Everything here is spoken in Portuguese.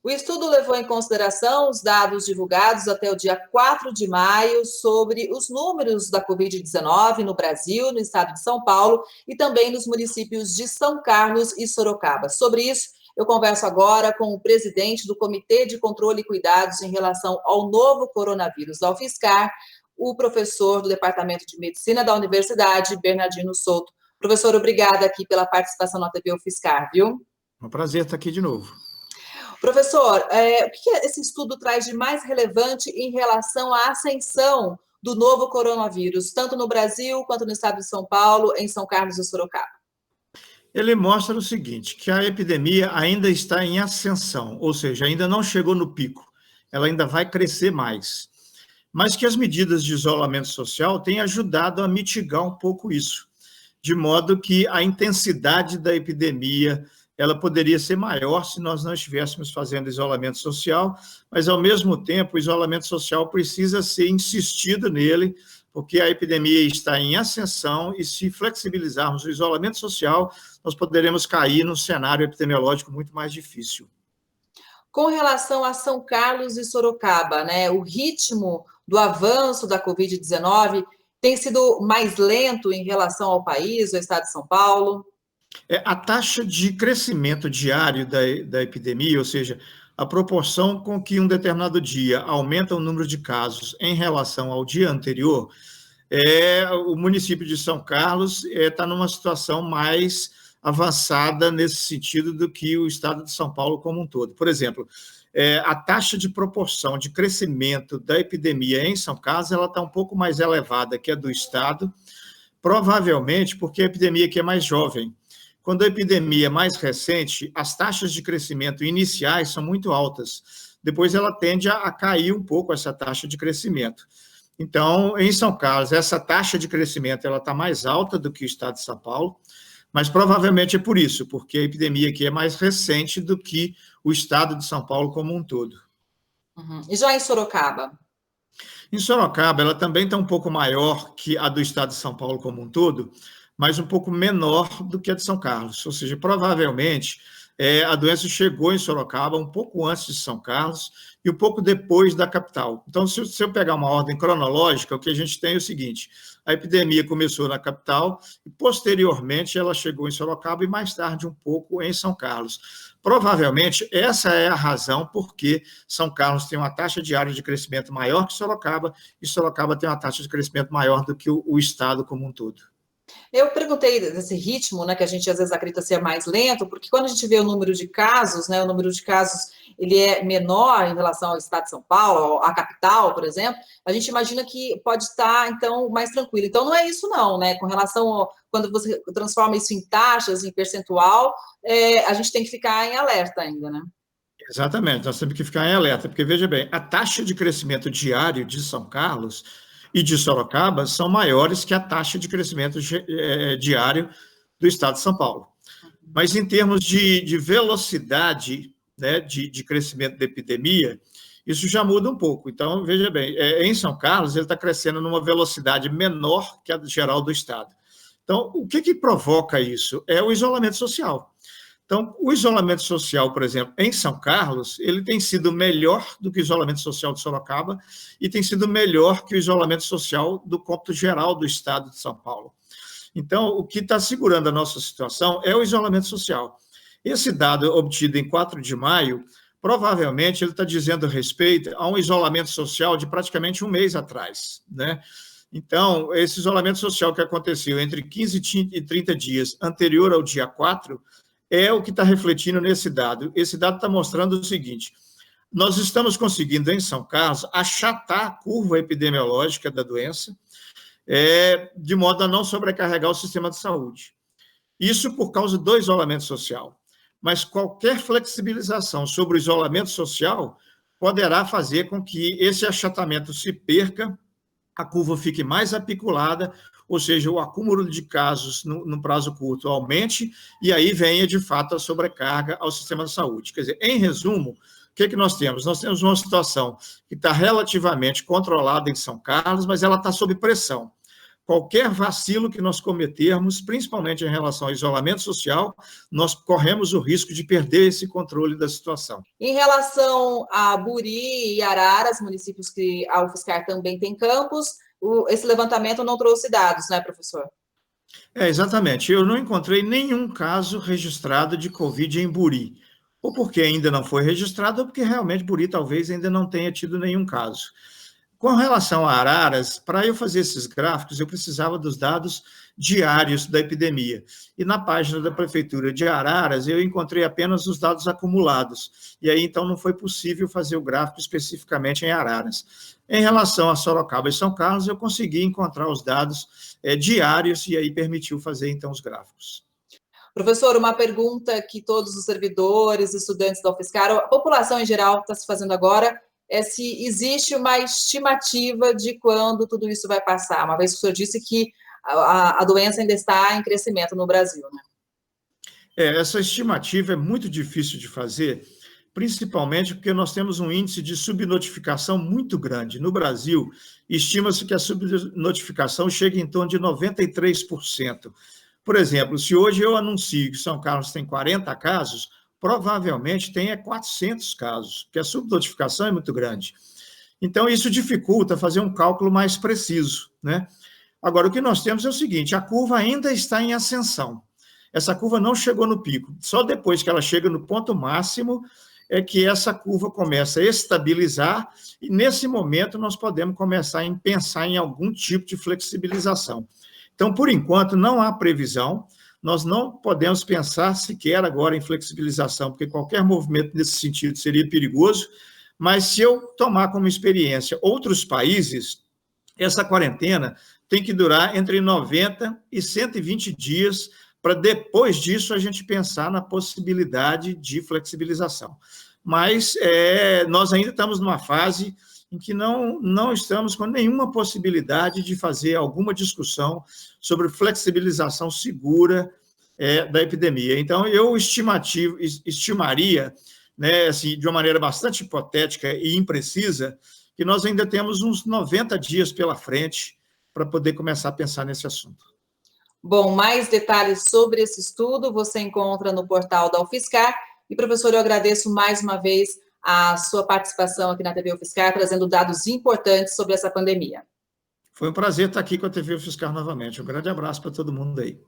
O estudo levou em consideração os dados divulgados até o dia 4 de maio sobre os números da Covid-19 no Brasil, no estado de São Paulo e também nos municípios de São Carlos e Sorocaba. Sobre isso, eu converso agora com o presidente do Comitê de Controle e Cuidados em relação ao novo coronavírus da UFSCar, o professor do Departamento de Medicina da Universidade, Bernardino Souto. Professor, obrigada aqui pela participação na TV UFSCar, viu? É um prazer estar aqui de novo. Professor, o que esse estudo traz de mais relevante em relação à ascensão do novo coronavírus, tanto no Brasil quanto no estado de São Paulo, em São Carlos e Sorocaba? Ele mostra o seguinte, que a epidemia ainda está em ascensão, ou seja, ainda não chegou no pico, ela ainda vai crescer mais, mas que as medidas de isolamento social têm ajudado a mitigar um pouco isso, de modo que a intensidade da epidemia ela poderia ser maior se nós não estivéssemos fazendo isolamento social, mas, ao mesmo tempo, o isolamento social precisa ser insistido nele, porque a epidemia está em ascensão e, se flexibilizarmos o isolamento social, nós poderemos cair num cenário epidemiológico muito mais difícil. Com relação a São Carlos e Sorocaba, né, o ritmo do avanço da Covid-19 tem sido mais lento em relação ao país, ao estado de São Paulo? A taxa de crescimento diário da epidemia, ou seja, a proporção com que um determinado dia aumenta o número de casos em relação ao dia anterior, o município de São Carlos está numa situação mais avançada nesse sentido do que o estado de São Paulo como um todo. Por exemplo, a taxa de proporção de crescimento da epidemia em São Carlos ela está um pouco mais elevada que a do estado, provavelmente porque a epidemia aqui é mais jovem. Quando a epidemia é mais recente, as taxas de crescimento iniciais são muito altas. Depois ela tende a cair um pouco, essa taxa de crescimento. Então, em São Carlos, essa taxa de crescimento ela está mais alta do que o estado de São Paulo, mas provavelmente é por isso, porque a epidemia aqui é mais recente do que o estado de São Paulo como um todo. Uhum. E já em Sorocaba? Em Sorocaba, ela também está um pouco maior que a do estado de São Paulo como um todo, mas um pouco menor do que a de São Carlos. Ou seja, provavelmente a doença chegou em Sorocaba um pouco antes de São Carlos e um pouco depois da capital. Então, se eu pegar uma ordem cronológica, o que a gente tem é o seguinte: a epidemia começou na capital e, posteriormente, ela chegou em Sorocaba e, mais tarde, um pouco em São Carlos. Provavelmente, essa é a razão por que São Carlos tem uma taxa diária de crescimento maior que Sorocaba e Sorocaba tem uma taxa de crescimento maior do que o estado como um todo. Eu perguntei desse ritmo, né, que a gente às vezes acredita ser mais lento, porque quando a gente vê o número de casos, né, o número de casos ele é menor em relação ao estado de São Paulo, à capital, por exemplo, a gente imagina que pode estar, então, mais tranquilo. Então, não é isso não, né, com relação quando você transforma isso em taxas, em percentual, a gente tem que ficar em alerta ainda, né? Exatamente, nós temos que ficar em alerta, porque, veja bem, a taxa de crescimento diário de São Carlos e de Sorocaba são maiores que a taxa de crescimento diário do estado de São Paulo. Mas, em termos de velocidade, né, de crescimento da epidemia, isso já muda um pouco. Então, veja bem, em São Carlos, ele está crescendo numa velocidade menor que a geral do estado. Então, o que provoca isso? É o isolamento social. Então, o isolamento social, por exemplo, em São Carlos, ele tem sido melhor do que o isolamento social de Sorocaba e tem sido melhor que o isolamento social do cômputo geral do estado de São Paulo. Então, o que está segurando a nossa situação é o isolamento social. Esse dado obtido em 4 de maio, provavelmente ele está dizendo respeito a um isolamento social de praticamente um mês atrás, né? Então, esse isolamento social que aconteceu entre 15 e 30 dias anterior ao dia 4, é o que está refletindo nesse dado. Esse dado está mostrando o seguinte: nós estamos conseguindo, em São Carlos, achatar a curva epidemiológica da doença, de modo a não sobrecarregar o sistema de saúde. Isso por causa do isolamento social. Mas qualquer flexibilização sobre o isolamento social poderá fazer com que esse achatamento se perca, a curva fique mais apiculada, ou seja, o acúmulo de casos no prazo curto aumente, e aí venha, de fato, a sobrecarga ao sistema de saúde. Quer dizer, em resumo, o que nós temos? Nós temos uma situação que está relativamente controlada em São Carlos, mas ela está sob pressão. qualquer vacilo que nós cometermos, principalmente em relação ao isolamento social, nós corremos o risco de perder esse controle da situação. Em relação a Buri e Araras, municípios que a UFSCar também tem campus, esse levantamento não trouxe dados, né, professor? Exatamente. Eu não encontrei nenhum caso registrado de Covid em Buri. Ou porque ainda não foi registrado, ou porque realmente Buri talvez ainda não tenha tido nenhum caso. Com relação a Araras, para eu fazer esses gráficos, eu precisava dos dados diários da epidemia. E na página da Prefeitura de Araras, eu encontrei apenas os dados acumulados. E aí, então, não foi possível fazer o gráfico especificamente em Araras. Em relação a Sorocaba e São Carlos, eu consegui encontrar os dados diários e aí permitiu fazer, então, os gráficos. Professor, uma pergunta que todos os servidores, estudantes da UFSCar, a população em geral está se fazendo agora, é se existe uma estimativa de quando tudo isso vai passar, uma vez que o senhor disse que a doença ainda está em crescimento no Brasil, né? Essa estimativa é muito difícil de fazer, principalmente porque nós temos um índice de subnotificação muito grande. No Brasil, estima-se que a subnotificação chega em torno de 93%. Por exemplo, se hoje eu anuncio que São Carlos tem 40 casos, provavelmente tenha 400 casos, porque a subnotificação é muito grande. Então, isso dificulta fazer um cálculo mais preciso, né? Agora, o que nós temos é o seguinte, a curva ainda está em ascensão. Essa curva não chegou no pico. Só depois que ela chega no ponto máximo é que essa curva começa a estabilizar e, nesse momento, nós podemos começar a pensar em algum tipo de flexibilização. Então, por enquanto, não há previsão. Nós não podemos pensar sequer agora em flexibilização, porque qualquer movimento nesse sentido seria perigoso, mas se eu tomar como experiência outros países, essa quarentena tem que durar entre 90 e 120 dias, para depois disso a gente pensar na possibilidade de flexibilização. Mas nós ainda estamos numa fase em que não estamos com nenhuma possibilidade de fazer alguma discussão sobre flexibilização segura da epidemia. Então, eu estimaria, né, assim, de uma maneira bastante hipotética e imprecisa, que nós ainda temos uns 90 dias pela frente para poder começar a pensar nesse assunto. Bom, mais detalhes sobre esse estudo você encontra no portal da UFSCar. E, professor, eu agradeço mais uma vez a sua participação aqui na TV UFSCar, trazendo dados importantes sobre essa pandemia. Foi um prazer estar aqui com a TV UFSCar novamente. Um grande abraço para todo mundo aí.